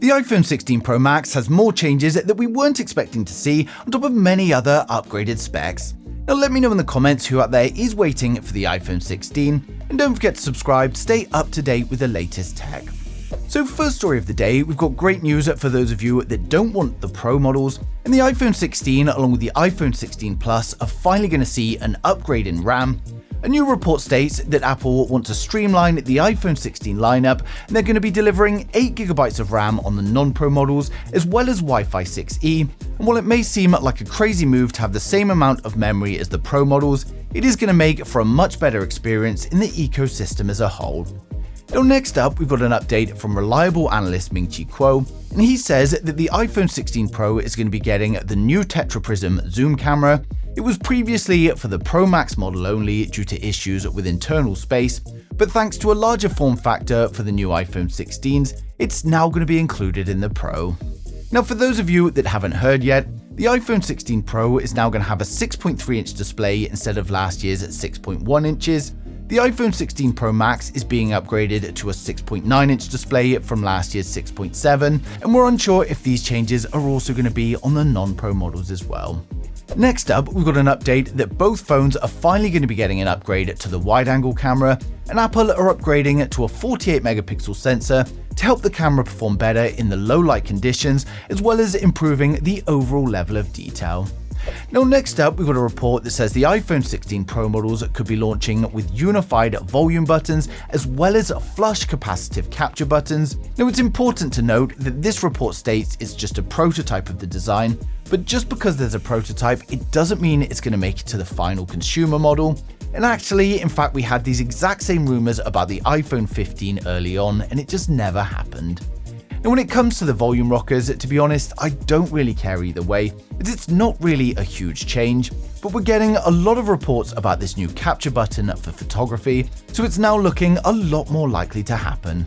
The iPhone 16 Pro Max has more changes that we weren't expecting to see on top of many other upgraded specs. Now let me know in the comments who out there is waiting for the iPhone 16, and don't forget to subscribe to stay up to date with the latest tech. So first story of the day, we've got great news for those of you that don't want the Pro models, and the iPhone 16 along with the iPhone 16 Plus are finally going to see an upgrade in RAM. A new report states that Apple want to streamline the iPhone 16 lineup, and they're going to be delivering 8GB of RAM on the non-Pro models, as well as Wi-Fi 6E. And while it may seem like a crazy move to have the same amount of memory as the Pro models, it is going to make for a much better experience in the ecosystem as a whole. Now next up, we've got an update from reliable analyst Ming-Chi Kuo, and he says that the iPhone 16 Pro is going to be getting the new tetraprism zoom camera. It was previously for the Pro Max model only due to issues with internal space, but thanks to a larger form factor for the new iPhone 16s, it's now going to be included in the Pro. Now for those of you that haven't heard yet, the iPhone 16 Pro is now going to have a 6.3-inch display instead of last year's 6.1 inches. The iPhone 16 Pro Max is being upgraded to a 6.9-inch display from last year's 6.7, and we're unsure if these changes are also going to be on the non-Pro models as well. Next up, we've got an update that both phones are finally going to be getting an upgrade to the wide-angle camera, and Apple are upgrading it to a 48-megapixel sensor to help the camera perform better in the low-light conditions, as well as improving the overall level of detail. Now next up, we've got a report that says the iPhone 16 Pro models could be launching with unified volume buttons as well as flush capacitive capture buttons. Now it's important to note that this report states it's just a prototype of the design, but just because there's a prototype, it doesn't mean it's going to make it to the final consumer model. And actually, in fact, we had these exact same rumors about the iPhone 15 early on, and it just never happened. Now when it comes to the volume rockers, to be honest, I don't really care either way, as it's not really a huge change, but we're getting a lot of reports about this new capture button for photography, so it's now looking a lot more likely to happen.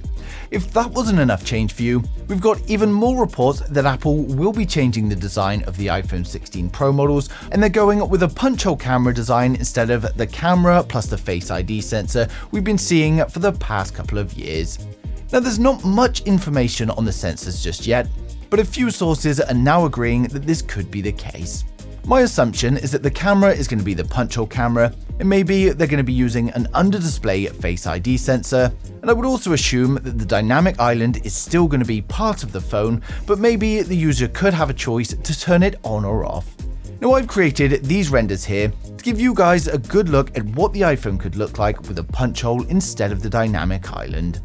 If that wasn't enough change for you, we've got even more reports that Apple will be changing the design of the iPhone 16 Pro models, and they're going with a punch hole camera design instead of the camera plus the Face ID sensor we've been seeing for the past couple of years. Now there's not much information on the sensors just yet, but a few sources are now agreeing that this could be the case. My assumption is that the camera is going to be the punch hole camera, and maybe they're going to be using an under-display Face ID sensor, and I would also assume that the dynamic island is still going to be part of the phone, but maybe the user could have a choice to turn it on or off. Now I've created these renders here to give you guys a good look at what the iPhone could look like with a punch hole instead of the dynamic island.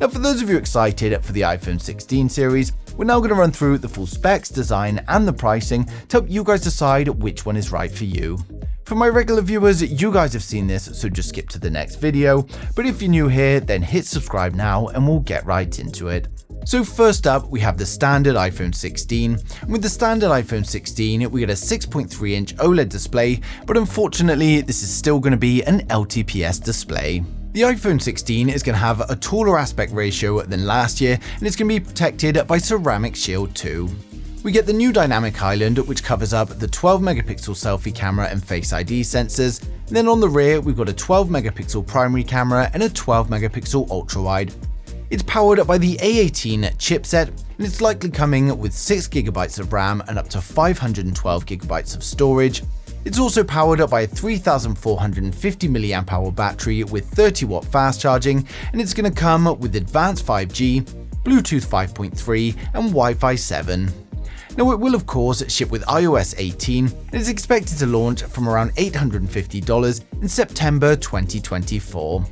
Now for those of you excited for the iPhone 16 series, we're now going to run through the full specs, design and the pricing to help you guys decide which one is right for you. For my regular viewers, you guys have seen this, so just skip to the next video, but if you're new here, then hit subscribe now and we'll get right into it. So first up, we have the standard iPhone 16. With the standard iPhone 16, we get a 6.3-inch OLED display, but unfortunately, this is still going to be an LTPS display. The iPhone 16 is going to have a taller aspect ratio than last year, and it's going to be protected by Ceramic Shield 2. We get the new dynamic island, which covers up the 12-megapixel selfie camera and Face ID sensors. And then on the rear, we've got a 12-megapixel primary camera and a 12-megapixel ultra-wide. It's powered by the A18 chipset, and it's likely coming with 6GB of RAM and up to 512GB of storage. It's also powered by a 3450 mAh battery with 30-watt fast charging, and it's going to come with advanced 5G, Bluetooth 5.3 and Wi-Fi 7. Now it will of course ship with iOS 18 and is expected to launch from around $850 in September 2024.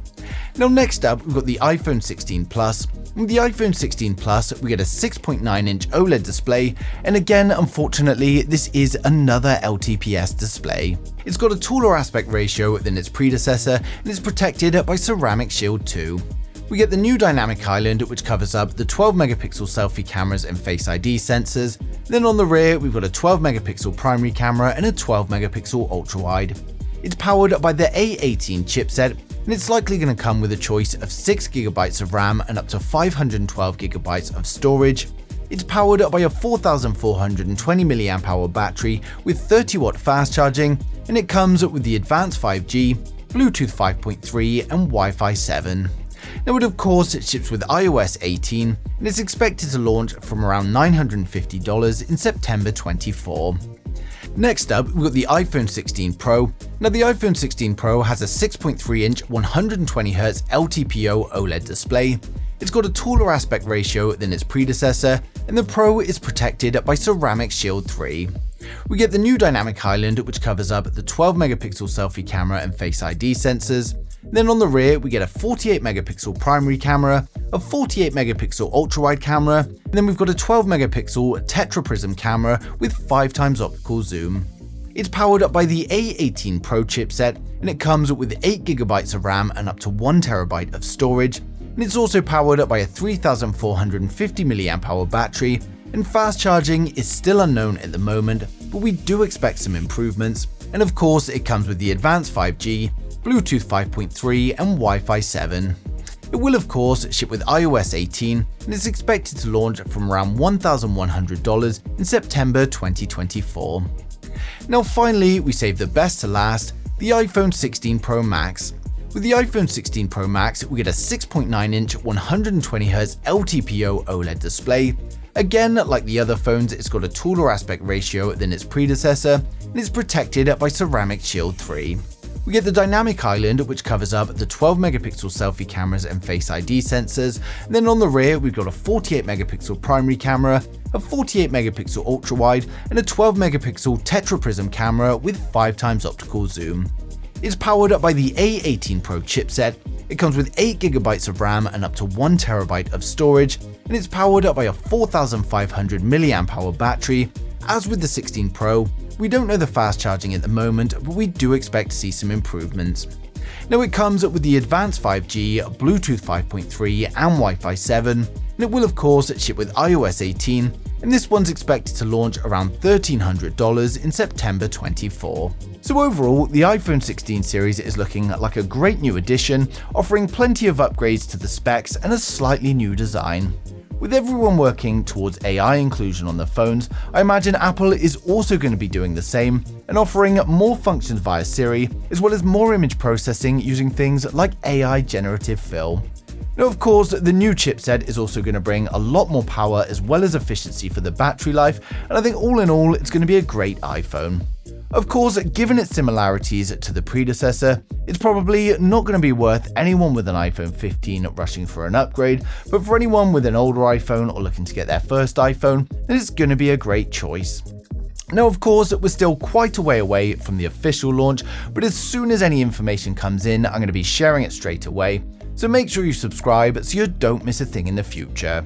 Now next up, we've got the iPhone 16 Plus. With the iPhone 16 Plus, we get a 6.9-inch OLED display, and again, unfortunately, this is another LTPS display. It's got a taller aspect ratio than its predecessor, and is protected by Ceramic Shield 2. We get the new dynamic island, which covers up the 12-megapixel selfie cameras and Face ID sensors. Then on the rear, we've got a 12-megapixel primary camera and a 12-megapixel ultra-wide. It's powered by the A18 chipset, and it's likely going to come with a choice of 6GB of RAM and up to 512GB of storage. It's powered by a 4420 mAh battery with 30-watt fast charging, and it comes with the advanced 5G, Bluetooth 5.3 and Wi-Fi 7. Now it of course ships with iOS 18 and is expected to launch from around $950 in September 24. Next up, we've got the iPhone 16 Pro. Now the iPhone 16 Pro has a 6.3-inch 120Hz LTPO OLED display. It's got a taller aspect ratio than its predecessor, and the Pro is protected by Ceramic Shield 3. We get the new Dynamic Island, which covers up the 12-megapixel selfie camera and Face ID sensors. Then on the rear, we get a 48-megapixel primary camera, a 48-megapixel ultra-wide camera, and then we've got a 12-megapixel tetraprism camera with 5x optical zoom. It's powered up by the A18 Pro chipset, and it comes with 8GB of RAM and up to 1TB of storage, and it's also powered up by a 3450 mAh battery, and fast charging is still unknown at the moment, but we do expect some improvements, and of course it comes with the advanced 5G, Bluetooth 5.3 and Wi-Fi 7. It will of course ship with iOS 18 and is expected to launch from around $1,100 in September 2024. Now finally, we save the best to last, the iPhone 16 Pro Max. With the iPhone 16 Pro Max, we get a 6.9-inch 120Hz LTPO OLED display. Again, like the other phones, it's got a taller aspect ratio than its predecessor and is protected by Ceramic Shield 3. We get the Dynamic Island, which covers up the 12-megapixel selfie cameras and Face ID sensors. And then on the rear, we've got a 48-megapixel primary camera, a 48-megapixel ultra-wide, and a 12-megapixel tetraprism camera with 5x optical zoom. It's powered up by the A18 Pro chipset. It comes with 8GB of RAM and up to 1TB of storage, and it's powered up by a 4500 mAh battery. As with the 16 Pro, we don't know the fast charging at the moment, but we do expect to see some improvements. Now it comes with the advanced 5G, Bluetooth 5.3 and Wi-Fi 7, and it will of course ship with iOS 18, and this one's expected to launch around $1,300 in September 24. So overall, the iPhone 16 series is looking like a great new addition, offering plenty of upgrades to the specs and a slightly new design. With everyone working towards AI inclusion on their phones, I imagine Apple is also going to be doing the same and offering more functions via Siri, as well as more image processing using things like AI generative fill. Now of course, the new chipset is also going to bring a lot more power as well as efficiency for the battery life, and I think all in all, it's going to be a great iPhone. Of course, given its similarities to the predecessor, it's probably not going to be worth anyone with an iPhone 15 rushing for an upgrade, but for anyone with an older iPhone or looking to get their first iPhone, then it's going to be a great choice. Now of course, we're still quite a way away from the official launch, but as soon as any information comes in, I'm going to be sharing it straight away, so make sure you subscribe so you don't miss a thing in the future.